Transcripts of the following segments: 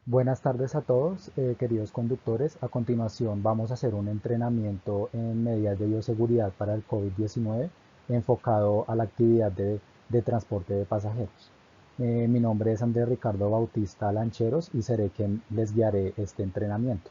Buenas tardes a todos, queridos conductores. A continuación vamos a hacer un entrenamiento en medidas de bioseguridad para el COVID-19 enfocado a la actividad de transporte de pasajeros. Mi nombre es Andrés Ricardo Bautista Lancheros y seré quien les guiaré este entrenamiento.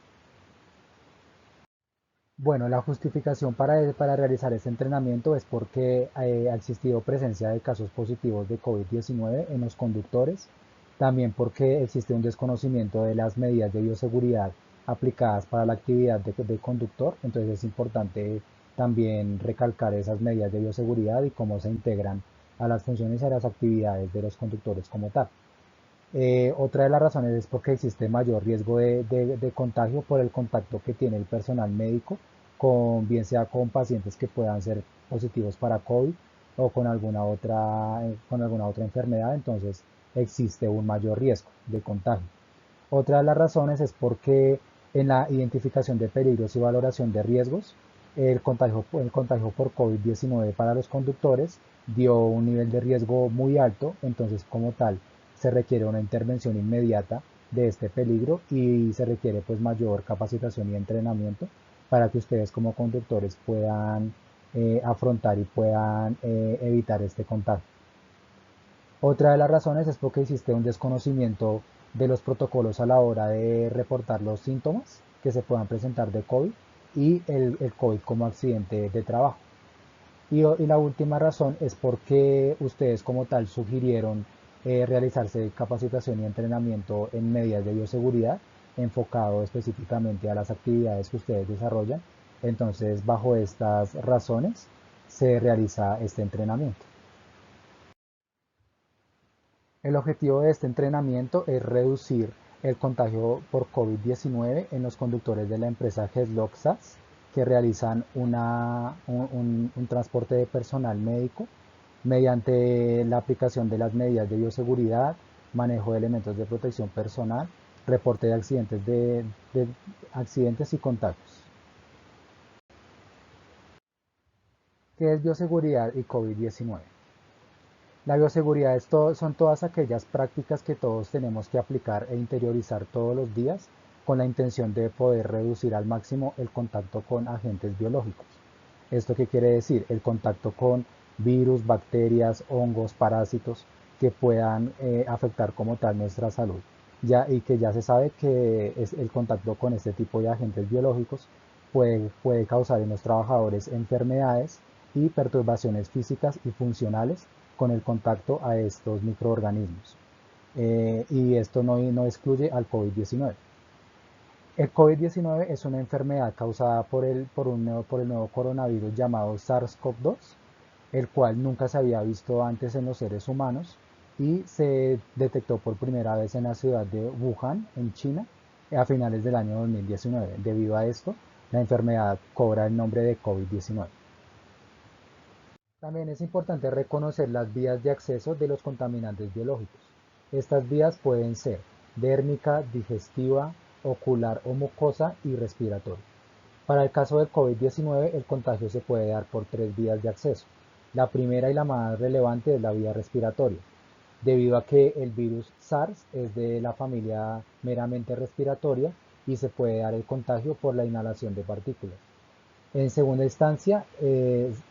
Bueno, la justificación para realizar este entrenamiento es porque ha existido presencia de casos positivos de COVID-19 en los conductores, también porque existe un desconocimiento de las medidas de bioseguridad aplicadas para la actividad de conductor, entonces es importante también recalcar esas medidas de bioseguridad y cómo se integran a las funciones y a las actividades de los conductores como tal. Otra de las razones es porque existe mayor riesgo de contagio por el contacto que tiene el personal médico, bien sea con pacientes que puedan ser positivos para COVID o con alguna otra enfermedad, entonces existe un mayor riesgo de contagio. Otra de las razones es porque en la identificación de peligros y valoración de riesgos, el contagio por COVID-19 para los conductores dio un nivel de riesgo muy alto, entonces como tal se requiere una intervención inmediata de este peligro y se requiere pues mayor capacitación y entrenamiento para que ustedes como conductores puedan afrontar y puedan evitar este contagio. Otra de las razones es porque existe un desconocimiento de los protocolos a la hora de reportar los síntomas que se puedan presentar de COVID y el COVID como accidente de trabajo. Y la última razón es porque ustedes como tal sugirieron realizarse capacitación y entrenamiento en medidas de bioseguridad enfocado específicamente a las actividades que ustedes desarrollan. Entonces, bajo estas razones se realiza este entrenamiento. El objetivo de este entrenamiento es reducir el contagio por COVID-19 en los conductores de la empresa Geslock SAS que realizan un transporte de personal médico mediante la aplicación de las medidas de bioseguridad, manejo de elementos de protección personal, reporte de accidentes y contagios. ¿Qué es bioseguridad y COVID-19? La bioseguridad son todas aquellas prácticas que todos tenemos que aplicar e interiorizar todos los días con la intención de poder reducir al máximo el contacto con agentes biológicos. ¿Esto qué quiere decir? El contacto con virus, bacterias, hongos, parásitos que puedan afectar como tal nuestra salud. Y que ya se sabe que el contacto con este tipo de agentes biológicos puede causar en los trabajadores enfermedades y perturbaciones físicas y funcionales con el contacto a estos microorganismos. Y esto no excluye al COVID-19. El COVID-19 es una enfermedad causada por el nuevo coronavirus llamado SARS-CoV-2, el cual nunca se había visto antes en los seres humanos y se detectó por primera vez en la ciudad de Wuhan, en China, a finales del año 2019. Debido a esto, la enfermedad cobra el nombre de COVID-19. También es importante reconocer las vías de acceso de los contaminantes biológicos. Estas vías pueden ser dérmica, digestiva, ocular o mucosa y respiratoria. Para el caso del COVID-19, el contagio se puede dar por tres vías de acceso. La primera y la más relevante es la vía respiratoria, debido a que el virus SARS es de la familia meramente respiratoria y se puede dar el contagio por la inhalación de partículas. En segunda instancia,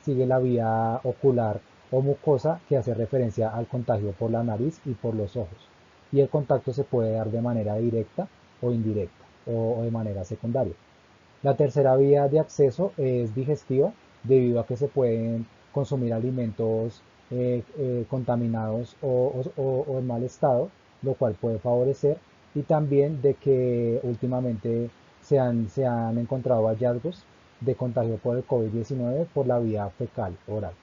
sigue la vía ocular o mucosa que hace referencia al contagio por la nariz y por los ojos. Y el contacto se puede dar de manera directa o indirecta o de manera secundaria. La tercera vía de acceso es digestiva debido a que se pueden consumir alimentos contaminados o en mal estado, lo cual puede favorecer y también de que últimamente se han encontrado hallazgos de contagio por el COVID-19 por la vía fecal oral.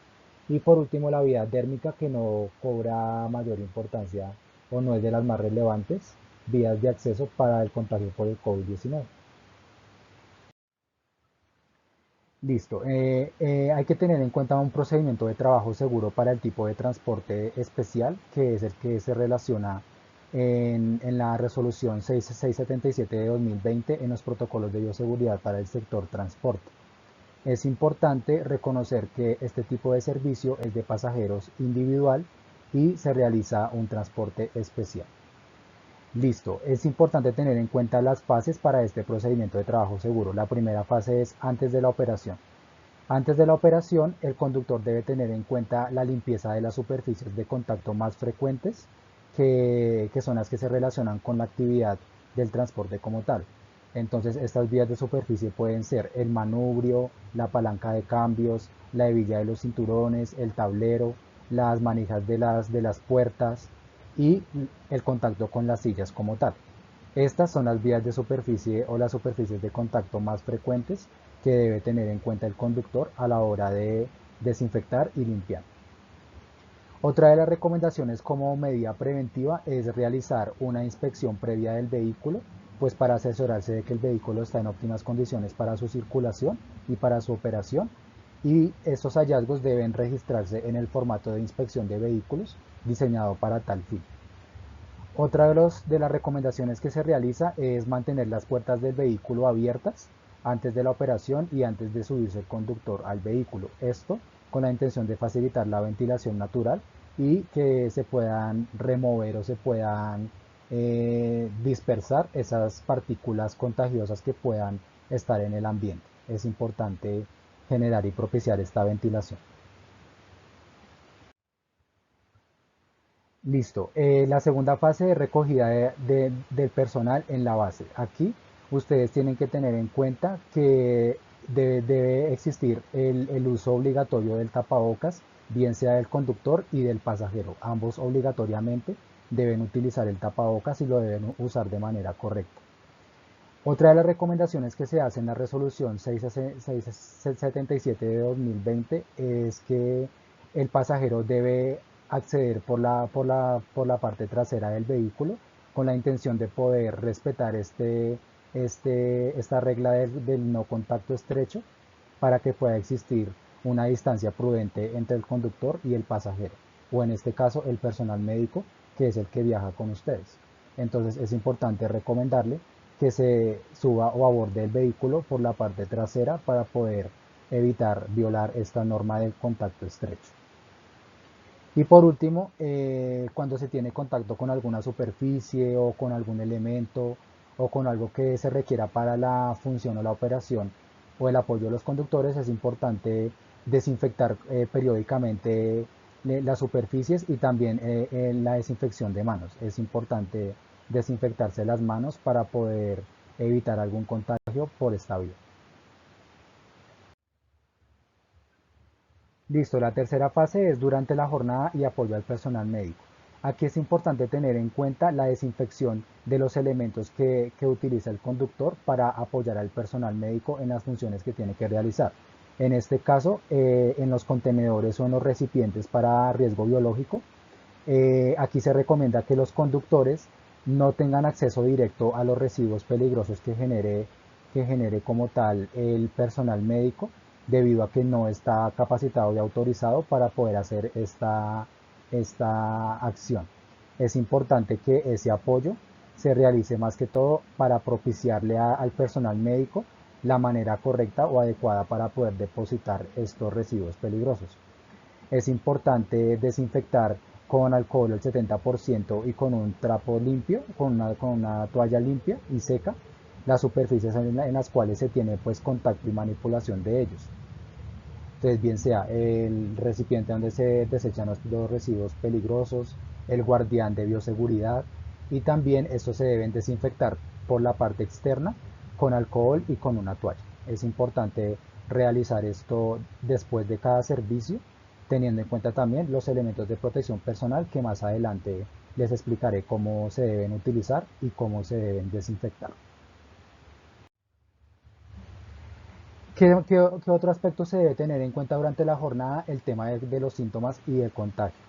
Y por último, la vía dérmica que no cobra mayor importancia o no es de las más relevantes vías de acceso para el contagio por el COVID-19. Listo. Hay que tener en cuenta un procedimiento de trabajo seguro para el tipo de transporte especial, que es el que se relaciona en la resolución 6677 de 2020 en los protocolos de bioseguridad para el sector transporte. Es importante reconocer que este tipo de servicio es de pasajeros individual y se realiza un transporte especial. Listo, es importante tener en cuenta las fases para este procedimiento de trabajo seguro. La primera fase es antes de la operación. Antes de la operación, el conductor debe tener en cuenta la limpieza de las superficies de contacto más frecuentes, que son las que se relacionan con la actividad del transporte como tal. Entonces, estas vías de superficie pueden ser el manubrio, la palanca de cambios, la hebilla de los cinturones, el tablero, las manijas de las puertas y el contacto con las sillas como tal. Estas son las vías de superficie o las superficies de contacto más frecuentes que debe tener en cuenta el conductor a la hora de desinfectar y limpiar. Otra de las recomendaciones como medida preventiva es realizar una inspección previa del vehículo, pues para asesorarse de que el vehículo está en óptimas condiciones para su circulación y para su operación. Y estos hallazgos deben registrarse en el formato de inspección de vehículos diseñado para tal fin. Otra de las recomendaciones que se realiza es mantener las puertas del vehículo abiertas antes de la operación y antes de subirse el conductor al vehículo. Esto con la intención de facilitar la ventilación natural y que se puedan remover o se puedan dispersar esas partículas contagiosas que puedan estar en el ambiente. Es importante generar y propiciar esta ventilación. Listo. La segunda fase es recogida del personal en la base. Aquí ustedes tienen que tener en cuenta que debe existir el uso obligatorio del tapabocas, bien sea del conductor y del pasajero. Ambos obligatoriamente deben utilizar el tapabocas y lo deben usar de manera correcta. Otra de las recomendaciones que se hace en la resolución 677 de 2020 es que el pasajero debe acceder por la parte trasera del vehículo con la intención de poder respetar esta regla del no contacto estrecho para que pueda existir una distancia prudente entre el conductor y el pasajero, o en este caso el personal médico, que es el que viaja con ustedes. Entonces es importante recomendarle que se suba o aborde el vehículo por la parte trasera para poder evitar violar esta norma del contacto estrecho. Y por último, cuando se tiene contacto con alguna superficie o con algún elemento o con algo que se requiera para la función o la operación o el apoyo de los conductores, es importante desinfectar periódicamente las superficies y también la desinfección de manos. Es importante desinfectarse las manos para poder evitar algún contagio por esta vía. Listo, la tercera fase es durante la jornada y apoyo al personal médico. Aquí es importante tener en cuenta la desinfección de los elementos que utiliza el conductor para apoyar al personal médico en las funciones que tiene que realizar. En este caso, en los contenedores o en los recipientes para riesgo biológico, aquí se recomienda que los conductores no tengan acceso directo a los residuos peligrosos que genere como tal el personal médico, debido a que no está capacitado y autorizado para poder hacer esta acción. Es importante que ese apoyo se realice más que todo para propiciarle al personal médico la manera correcta o adecuada para poder depositar estos residuos peligrosos. Es importante desinfectar con alcohol el 70% y con un trapo limpio, con una toalla limpia y seca, las superficies en las cuales se tiene pues contacto y manipulación de ellos. Entonces, bien sea el recipiente donde se desechan los residuos peligrosos, el guardián de bioseguridad, y también estos se deben desinfectar por la parte externa con alcohol y con una toalla. Es importante realizar esto después de cada servicio, teniendo en cuenta también los elementos de protección personal que más adelante les explicaré cómo se deben utilizar y cómo se deben desinfectar. ¿Qué otro aspecto se debe tener en cuenta durante la jornada? El tema de los síntomas y del contagio.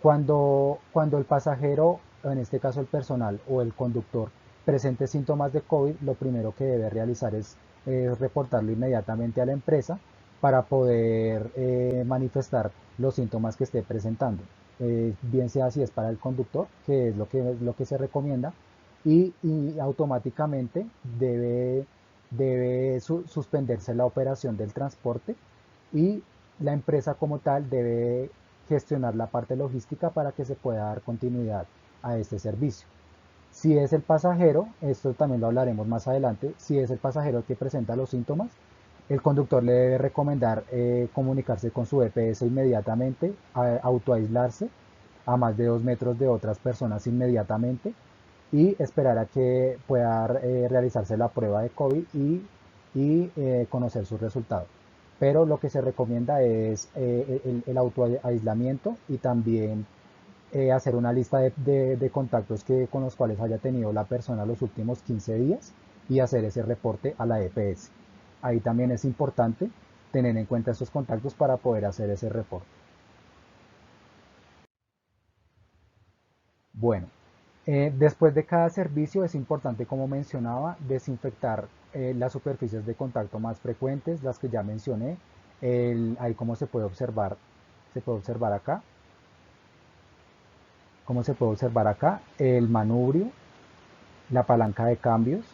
Cuando el pasajero, en este caso el personal o el conductor, presente síntomas de COVID, lo primero que debe realizar es reportarlo inmediatamente a la empresa para poder manifestar los síntomas que esté presentando. Bien sea si es para el conductor, que es lo que se recomienda, y automáticamente debe suspenderse la operación del transporte, y la empresa como tal debe gestionar la parte logística para que se pueda dar continuidad a este servicio. Si es el pasajero, esto también lo hablaremos más adelante, si es el pasajero el que presenta los síntomas, el conductor le debe recomendar comunicarse con su EPS inmediatamente, autoaislarse a más de 2 metros de otras personas inmediatamente y esperar a que pueda realizarse la prueba de COVID y conocer su resultado. Pero lo que se recomienda es el autoaislamiento y también hacer una lista de contactos con los cuales haya tenido la persona los últimos 15 días y hacer ese reporte a la EPS. Ahí también es importante tener en cuenta esos contactos para poder hacer ese reporte. Bueno, después de cada servicio es importante, como mencionaba, desinfectar las superficies de contacto más frecuentes, las que ya mencioné. Ahí como se puede observar acá, el manubrio, la palanca de cambios,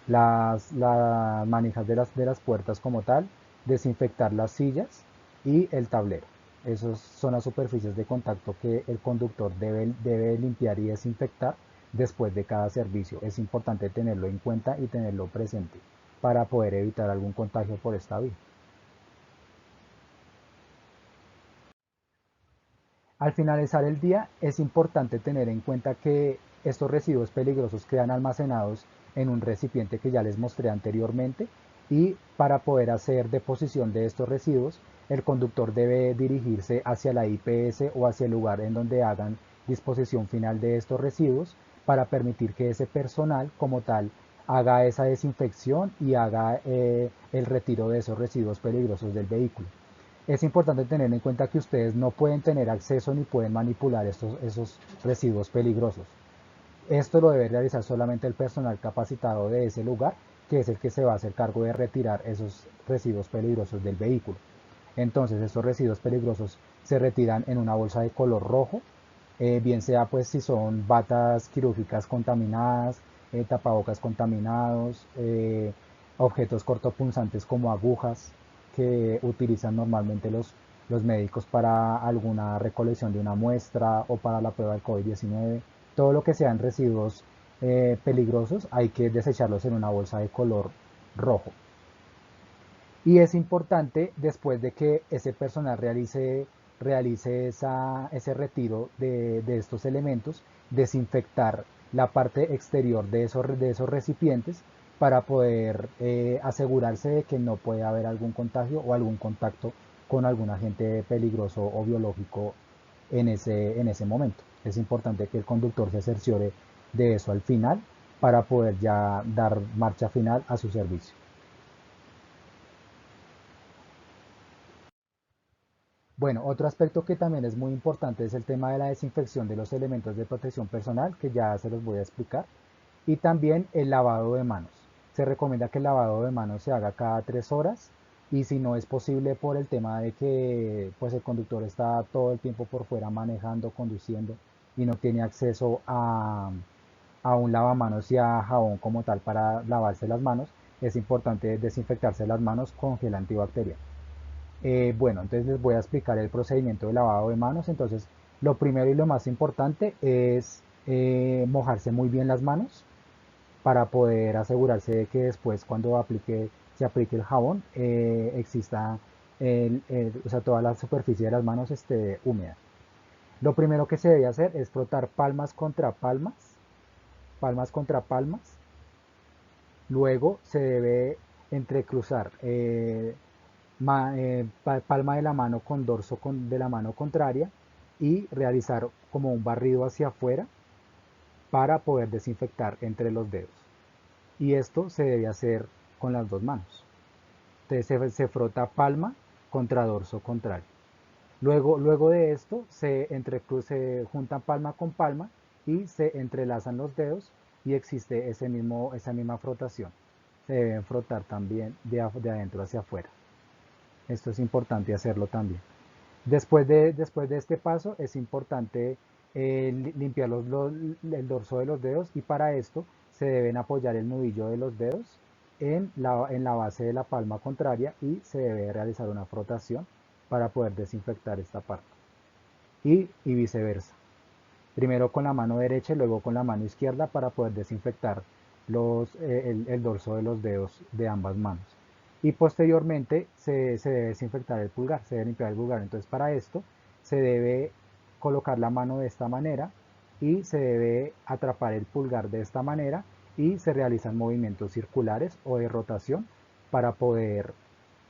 las manijas de las puertas como tal, desinfectar las sillas y el tablero. Esas son las superficies de contacto que el conductor debe limpiar y desinfectar después de cada servicio. Es importante tenerlo en cuenta y tenerlo presente para poder evitar algún contagio por esta vía. Al finalizar el día es importante tener en cuenta que estos residuos peligrosos quedan almacenados en un recipiente que ya les mostré anteriormente y para poder hacer deposición de estos residuos el conductor debe dirigirse hacia la IPS o hacia el lugar en donde hagan disposición final de estos residuos para permitir que ese personal como tal haga esa desinfección y haga el retiro de esos residuos peligrosos del vehículo. Es importante tener en cuenta que ustedes no pueden tener acceso ni pueden manipular esos residuos peligrosos. Esto lo debe realizar solamente el personal capacitado de ese lugar, que es el que se va a hacer cargo de retirar esos residuos peligrosos del vehículo. Entonces, estos residuos peligrosos se retiran en una bolsa de color rojo, bien sea pues si son batas quirúrgicas contaminadas, tapabocas contaminados, objetos cortopunzantes como agujas que utilizan normalmente los médicos para alguna recolección de una muestra o para la prueba del COVID-19. Todo lo que sean residuos peligrosos hay que desecharlos en una bolsa de color rojo. Y es importante, después de que ese personal realice ese retiro de estos elementos, desinfectar la parte exterior de esos recipientes para poder asegurarse de que no puede haber algún contagio o algún contacto con algún agente peligroso o biológico en ese momento. Es importante que el conductor se cerciore de eso al final para poder ya dar marcha final a su servicio. Bueno, otro aspecto que también es muy importante es el tema de la desinfección de los elementos de protección personal, que ya se los voy a explicar, y también el lavado de manos. Se recomienda que el lavado de manos se haga cada 3 horas y si no es posible por el tema de que pues el conductor está todo el tiempo por fuera manejando, conduciendo y no tiene acceso a un lavamanos y a jabón como tal para lavarse las manos, es importante desinfectarse las manos con gel antibacterial. Bueno, entonces les voy a explicar el procedimiento de lavado de manos. Entonces, lo primero y lo más importante es mojarse muy bien las manos para poder asegurarse de que después cuando se aplique el jabón exista, o sea, toda la superficie de las manos esté húmeda. Lo primero que se debe hacer es frotar palmas contra palmas. Luego se debe entrecruzar palma de la mano con dorso de la mano contraria y realizar como un barrido hacia afuera para poder desinfectar entre los dedos. Y esto se debe hacer con las dos manos. Entonces se frota palma contra dorso contrario. Luego de esto se juntan palma con palma y se entrelazan los dedos y existe esa misma frotación. Se deben frotar también de adentro hacia afuera. Esto es importante hacerlo también. Después de este paso es importante limpiar el dorso de los dedos y para esto se deben apoyar el nudillo de los dedos en la base de la palma contraria y se debe realizar una frotación para poder desinfectar esta parte y viceversa. primero con la mano derecha y luego con la mano izquierda para poder desinfectar el dorso de los dedos de ambas manos. Y posteriormente se debe desinfectar el pulgar, se debe limpiar el pulgar. Entonces para esto se debe colocar la mano de esta manera y se debe atrapar el pulgar de esta manera y se realizan movimientos circulares o de rotación para poder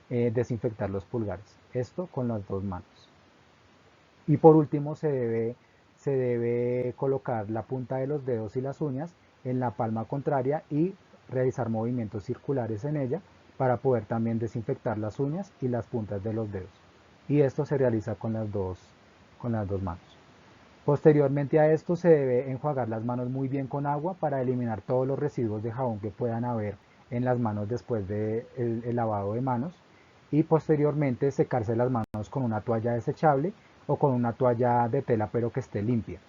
desinfectar los pulgares. Esto con las dos manos. Y por último se debe colocar la punta de los dedos y las uñas en la palma contraria y realizar movimientos circulares en ella para poder también desinfectar las uñas y las puntas de los dedos. Y esto se realiza con las dos manos. Posteriormente a esto se debe enjuagar las manos muy bien con agua para eliminar todos los residuos de jabón que puedan haber en las manos después del lavado de manos y posteriormente secarse las manos con una toalla desechable o con una toalla de tela pero que esté limpia.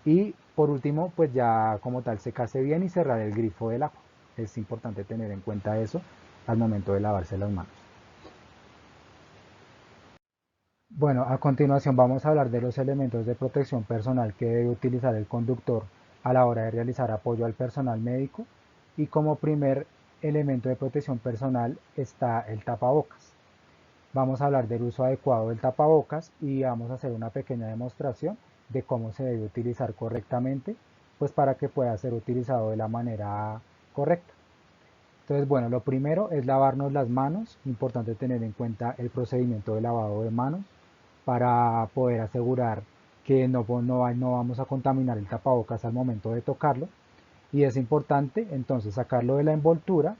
Y por último, pues ya como tal secarse bien y cerrar el grifo del agua. Es importante tener en cuenta eso al momento de lavarse las manos. Bueno, a continuación vamos a hablar de los elementos de protección personal que debe utilizar el conductor a la hora de realizar apoyo al personal médico. Y como primer elemento de protección personal está el tapabocas. Vamos a hablar del uso adecuado del tapabocas y vamos a hacer una pequeña demostración de cómo se debe utilizar correctamente, pues para que pueda ser utilizado de la manera correcta. Entonces, bueno, lo primero es lavarnos las manos. Importante tener en cuenta el procedimiento de lavado de manos para poder asegurar que no vamos a contaminar el tapabocas al momento de tocarlo. Y es importante entonces sacarlo de la envoltura,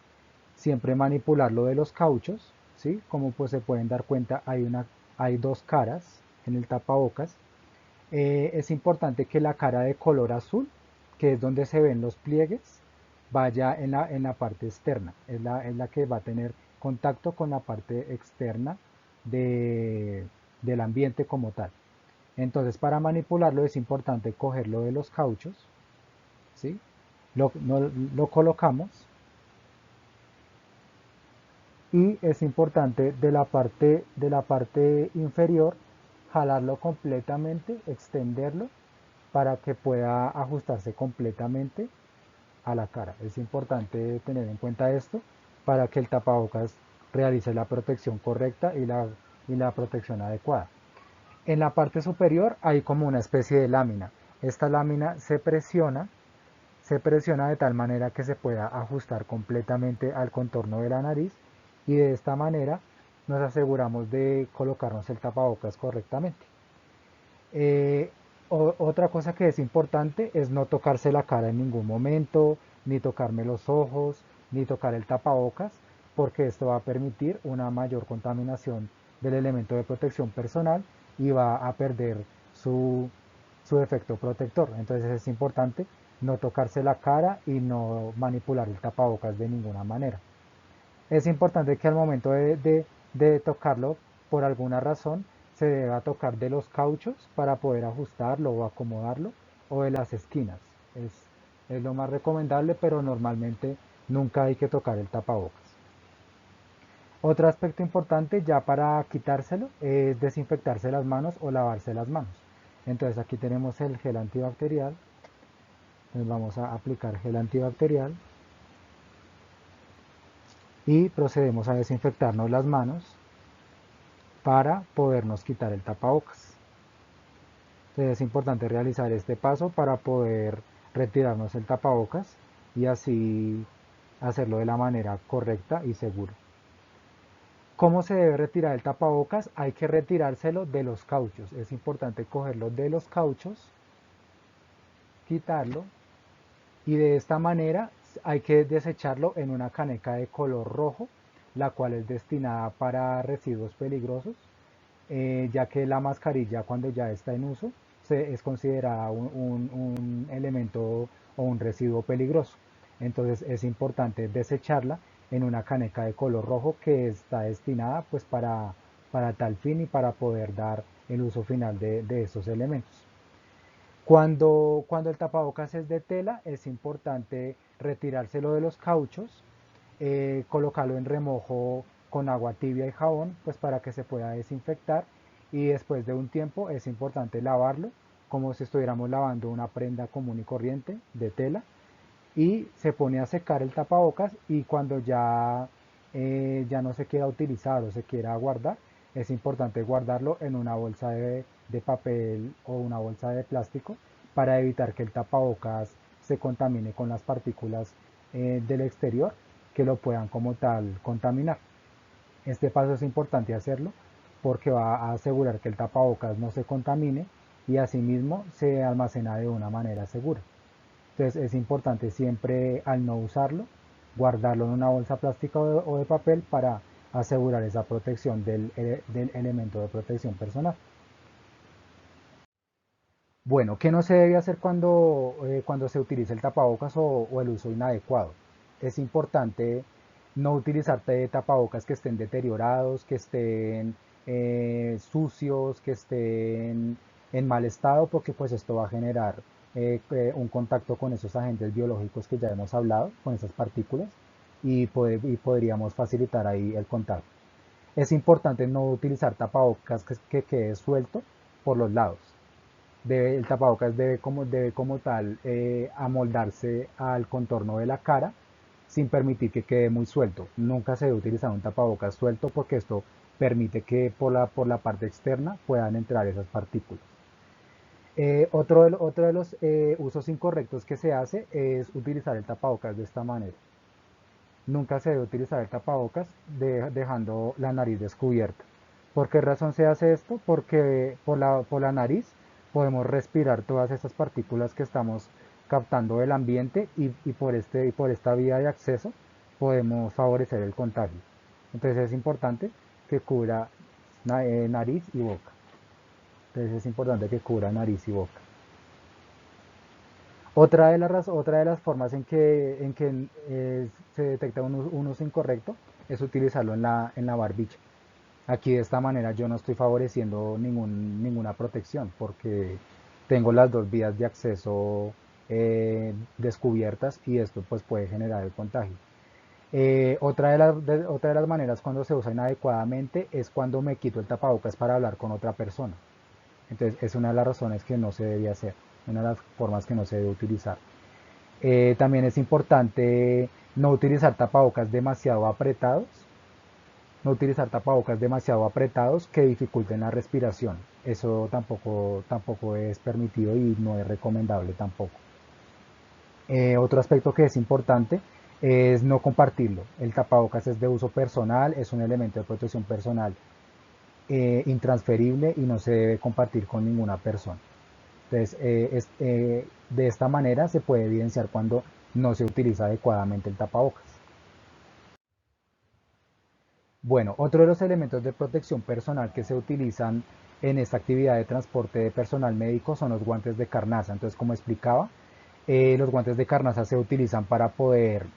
siempre manipularlo de los cauchos, ¿sí? Como pues se pueden dar cuenta hay dos caras en el tapabocas. Es importante que la cara de color azul, que es donde se ven los pliegues, vaya en la parte externa, es la que va a tener contacto con la parte externa de, del ambiente como tal. Entonces para manipularlo es importante cogerlo de los cauchos, ¿sí? Lo colocamos y es importante de la parte inferior jalarlo completamente, extenderlo para que pueda ajustarse completamente a la cara. Es importante tener en cuenta esto para que el tapabocas realice la protección correcta y la protección adecuada. En la parte superior hay como una especie de lámina. Esta lámina se presiona de tal manera que se pueda ajustar completamente al contorno de la nariz y de esta manera nos aseguramos de colocarnos el tapabocas correctamente. Eh, Otra cosa que es importante es no tocarse la cara en ningún momento, ni tocarme los ojos, ni tocar el tapabocas, porque esto va a permitir una mayor contaminación del elemento de protección personal y va a perder su, su efecto protector. Entonces es importante no tocarse la cara y no manipular el tapabocas de ninguna manera. Es importante que al momento de tocarlo, por alguna razón, se deba tocar de los cauchos para poder ajustarlo o acomodarlo, o de las esquinas. Es lo más recomendable, pero normalmente nunca hay que tocar el tapabocas. Otro aspecto importante ya para quitárselo es desinfectarse las manos o lavarse las manos. Entonces aquí tenemos el gel antibacterial. Entonces vamos a aplicar gel antibacterial y procedemos a desinfectarnos las manos para podernos quitar el tapabocas. Entonces es importante realizar este paso para poder retirarnos el tapabocas y así hacerlo de la manera correcta y segura. ¿Cómo se debe retirar el tapabocas? Hay que retirárselo de los cauchos. Es importante cogerlo de los cauchos, quitarlo y de esta manera hay que desecharlo en una caneca de color rojo, la cual es destinada para residuos peligrosos, ya que la mascarilla cuando ya está en uso es considerada un elemento o un residuo peligroso. Entonces es importante desecharla en una caneca de color rojo que está destinada pues para tal fin y para poder dar el uso final de estos elementos. Cuando el tapabocas es de tela, es importante retirárselo de los cauchos, colocarlo en remojo con agua tibia y jabón, pues para que se pueda desinfectar y después de un tiempo es importante lavarlo como si estuviéramos lavando una prenda común y corriente de tela, y se pone a secar el tapabocas, y cuando ya no se quiera utilizar o se quiera guardar, es importante guardarlo en una bolsa de papel o una bolsa de plástico para evitar que el tapabocas se contamine con las partículas del exterior que lo puedan como tal contaminar. Este paso es importante hacerlo porque va a asegurar que el tapabocas no se contamine y asimismo se almacena de una manera segura. Entonces es importante siempre, al no usarlo, guardarlo en una bolsa plástica o de papel para asegurar esa protección del elemento de protección personal. Bueno, ¿qué no se debe hacer cuando se utiliza el tapabocas o el uso inadecuado? Es importante no utilizar tapabocas que estén deteriorados, que estén sucios, que estén en mal estado, porque pues esto va a generar un contacto con esos agentes biológicos que ya hemos hablado, con esas partículas, y podríamos facilitar ahí el contacto. Es importante no utilizar tapabocas que quede suelto por los lados. El tapabocas debe como tal amoldarse al contorno de la cara sin permitir que quede muy suelto. Nunca se debe utilizar un tapabocas suelto porque esto permite que por la parte externa puedan entrar esas partículas. Otro de los usos incorrectos que se hace es utilizar el tapabocas de esta manera. Nunca se debe utilizar el tapabocas dejando la nariz descubierta. ¿Por qué razón se hace esto? Porque por la nariz podemos respirar todas esas partículas que estamos captando del ambiente, y por esta vía de acceso podemos favorecer el contagio. Entonces es importante que cubra nariz y boca. Entonces es importante que cubra nariz y boca. Otra de las formas en que se detecta un uso incorrecto es utilizarlo en la barbilla. Aquí de esta manera yo no estoy favoreciendo ninguna protección porque tengo las dos vías de acceso descubiertas, y esto pues puede generar el contagio. Otra de las maneras cuando se usa inadecuadamente es cuando me quito el tapabocas para hablar con otra persona. Entonces es una de las razones que no se debe hacer, una de las formas que no se debe utilizar. También es importante no utilizar tapabocas demasiado apretados, que dificulten la respiración. Eso tampoco es permitido y no es recomendable tampoco. Otro aspecto que es importante es no compartirlo. El tapabocas es de uso personal, es un elemento de protección personal intransferible y no se debe compartir con ninguna persona. Entonces, de esta manera se puede evidenciar cuando no se utiliza adecuadamente el tapabocas. Bueno, otro de los elementos de protección personal que se utilizan en esta actividad de transporte de personal médico son los guantes de carnaza. Entonces, como explicaba, los guantes de carnaza se utilizan para poder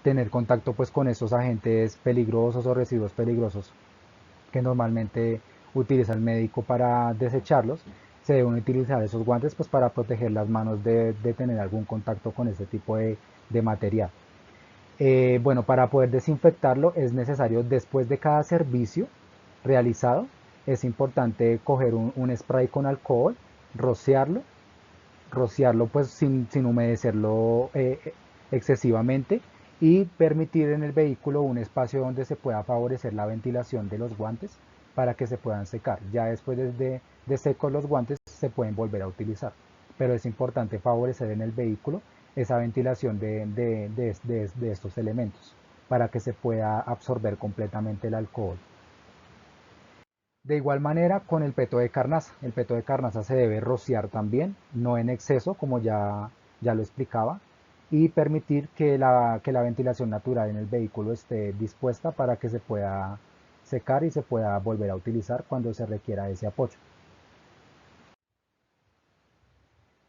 tener contacto pues con esos agentes peligrosos o residuos peligrosos que normalmente utiliza el médico para desecharlos. Se deben utilizar esos guantes pues para proteger las manos de tener algún contacto con este tipo de material. Bueno, para poder desinfectarlo es necesario, después de cada servicio realizado, es importante coger un spray con alcohol, rociarlo, pues sin humedecerlo excesivamente, y permitir en el vehículo un espacio donde se pueda favorecer la ventilación de los guantes para que se puedan secar. Ya después de secos los guantes se pueden volver a utilizar, pero es importante favorecer en el vehículo esa ventilación de estos elementos para que se pueda absorber completamente el alcohol. De igual manera con el peto de carnaza. El peto de carnaza se debe rociar también, no en exceso como ya lo explicaba, y permitir que la ventilación natural en el vehículo esté dispuesta para que se pueda secar y se pueda volver a utilizar cuando se requiera ese apoyo.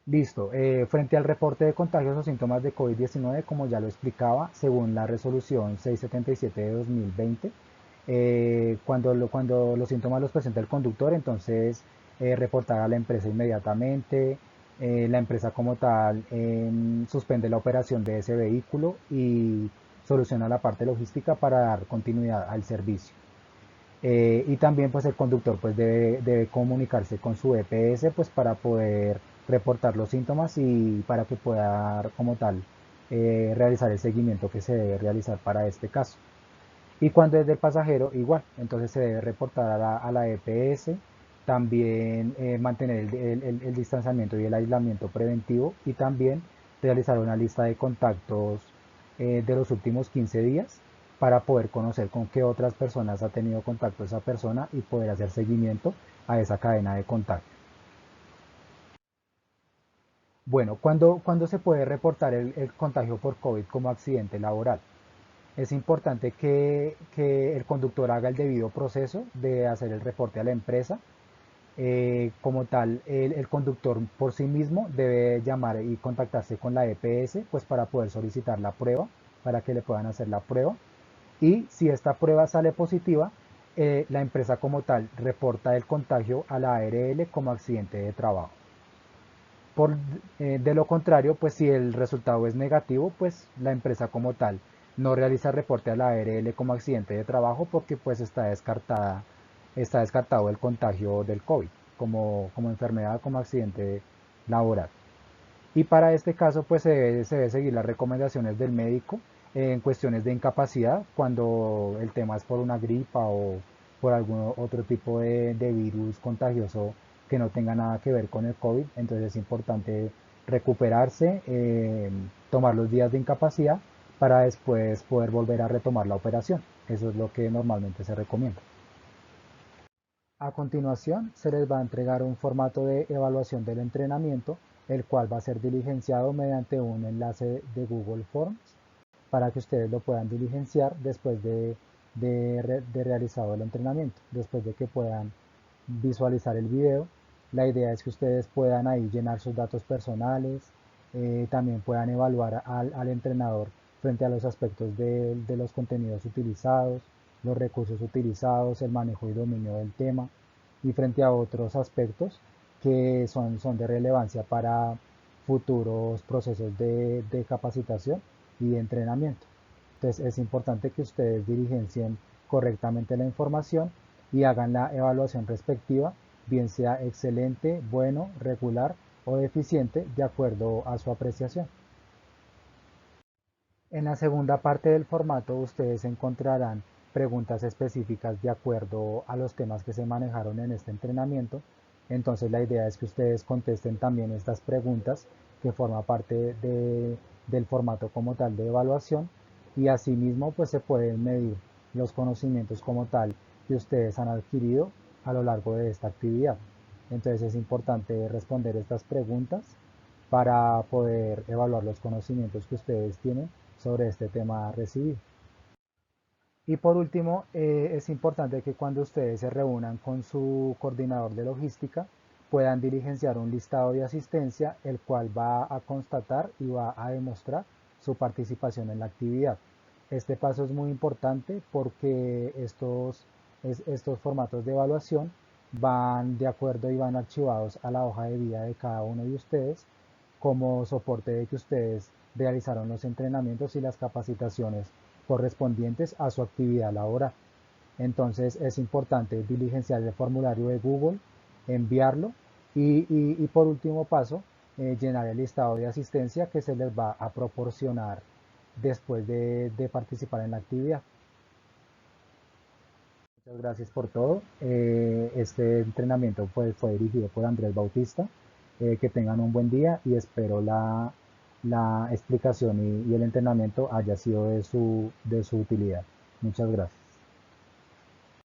Listo. Frente al reporte de contagios o síntomas de COVID-19, como ya lo explicaba, según la resolución 677 de 2020, cuando los síntomas los presenta el conductor, entonces reportar a la empresa inmediatamente. La empresa como tal suspende la operación de ese vehículo y soluciona la parte logística para dar continuidad al servicio. Y también pues el conductor pues debe comunicarse con su EPS pues para poder reportar los síntomas y para que pueda como tal realizar el seguimiento que se debe realizar para este caso. Y cuando es del pasajero, igual, entonces se debe reportar a la EPS, también mantener el distanciamiento y el aislamiento preventivo y también realizar una lista de contactos de los últimos 15 días para poder conocer con qué otras personas ha tenido contacto esa persona y poder hacer seguimiento a esa cadena de contacto. Bueno, ¿cuándo se puede reportar el contagio por COVID como accidente laboral? Es importante que el conductor haga el debido proceso de hacer el reporte a la empresa. Como tal, el conductor por sí mismo debe llamar y contactarse con la EPS pues para poder solicitar la prueba, para que le puedan hacer la prueba. Y si esta prueba sale positiva, la empresa como tal reporta el contagio a la ARL como accidente de trabajo. Por, de lo contrario, pues si el resultado es negativo, pues la empresa como tal no realiza reporte a la ARL como accidente de trabajo porque pues está descartado el contagio del COVID como enfermedad, como accidente laboral. Y para este caso, pues se debe seguir las recomendaciones del médico en cuestiones de incapacidad, cuando el tema es por una gripa o por algún otro tipo de virus contagioso que no tenga nada que ver con el COVID. Entonces es importante recuperarse, tomar los días de incapacidad para después poder volver a retomar la operación. Eso es lo que normalmente se recomienda. A continuación, se les va a entregar un formato de evaluación del entrenamiento, el cual va a ser diligenciado mediante un enlace de Google Forms para que ustedes lo puedan diligenciar después de realizado el entrenamiento, después de que puedan visualizar el video. La idea es que ustedes puedan ahí llenar sus datos personales, también puedan evaluar al entrenador frente a los aspectos de los contenidos utilizados, los recursos utilizados, el manejo y dominio del tema y frente a otros aspectos que son de relevancia para futuros procesos de capacitación y de entrenamiento. Entonces es importante que ustedes diligencien correctamente la información y hagan la evaluación respectiva, bien sea excelente, bueno, regular o deficiente, de acuerdo a su apreciación. En la segunda parte del formato ustedes encontrarán preguntas específicas de acuerdo a los temas que se manejaron en este entrenamiento. Entonces la idea es que ustedes contesten también estas preguntas que forman parte del formato como tal de evaluación y asimismo pues se pueden medir los conocimientos como tal que ustedes han adquirido a lo largo de esta actividad. Entonces es importante responder estas preguntas para poder evaluar los conocimientos que ustedes tienen sobre este tema recibido. Y por último, es importante que cuando ustedes se reúnan con su coordinador de logística, puedan diligenciar un listado de asistencia, el cual va a constatar y va a demostrar su participación en la actividad. Este paso es muy importante porque estos formatos de evaluación van de acuerdo y van archivados a la hoja de vida de cada uno de ustedes como soporte de que ustedes realizaron los entrenamientos y las capacitaciones correspondientes a su actividad laboral. Entonces es importante diligenciar el formulario de Google, enviarlo y por último paso, llenar el listado de asistencia que se les va a proporcionar después de participar en la actividad. Muchas gracias por todo. Este entrenamiento fue dirigido por Andrés Bautista. Que tengan un buen día y espero la explicación y el entrenamiento haya sido de su utilidad. Muchas gracias.